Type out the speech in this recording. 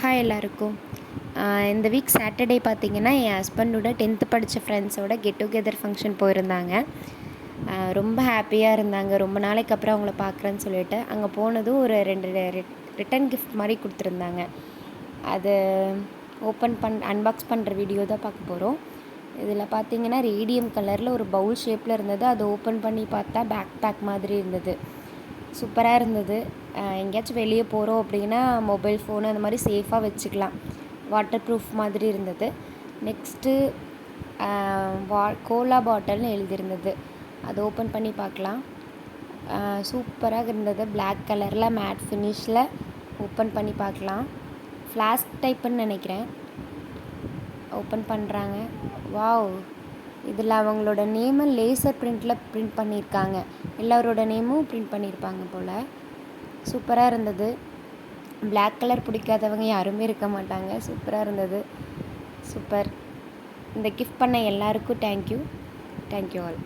Hi எல்லாருக்கும். இந்த week Saturday பார்த்திங்கன்னா என் ஹஸ்பண்டோட 10th படித்த ஃப்ரெண்ட்ஸோட கெட் டுகெதர் ஃபங்க்ஷன் போயிருந்தாங்க. ரொம்ப ஹாப்பியாக இருந்தாங்க. ரொம்ப நாளைக்கு அப்புறம் அவங்கள பார்க்குறேன்னு சொல்லிட்டு. அங்கே போனதும் ஒரு 2 ரிட்டன் கிஃப்ட் மாதிரி கொடுத்துருந்தாங்க. அது அன்பாக்ஸ் பண்ணுற வீடியோ தான் பார்க்க போகிறோம். இதில் பார்த்திங்கன்னா ரேடியம் கலரில் ஒரு பவுல் ஷேப்பில் இருந்தது. அதை ஓப்பன் பண்ணி பார்த்தா பேக் மாதிரி இருந்தது. சூப்பராக இருந்தது. எங்கேயாச்சும் வெளியே போகிறோம் அப்படின்னா மொபைல் ஃபோனு அந்த மாதிரி சேஃபாக வச்சுக்கலாம். வாட்டர் ப்ரூஃப் மாதிரி இருந்தது. நெக்ஸ்ட்டு கோலா பாட்டில்னு எழுதியிருந்தது. அதை ஓப்பன் பண்ணி பார்க்கலாம். சூப்பராக இருந்தது. பிளாக் கலரில் மேட் ஃபினிஷில் ஓப்பன் பண்ணி பார்க்கலாம். ஃப்ளாஸ்க் டைப்புன்னு நினைக்கிறேன். ஓப்பன் பண்ணுறாங்க. வாவ், இதில் அவங்களோட நேமை லேசர் பிரிண்டில் பிரிண்ட் பண்ணியிருக்காங்க. எல்லோரோட நேமும் பிரிண்ட் பண்ணியிருப்பாங்க போல். சூப்பராக இருந்தது. பிளாக் கலர் பிடிக்காதவங்க யாருமே இருக்க மாட்டாங்க. சூப்பராக இருந்தது. சூப்பர். இந்த கிஃப்ட் பண்ண எல்லாருக்கும் தேங்க்யூ ஆல்.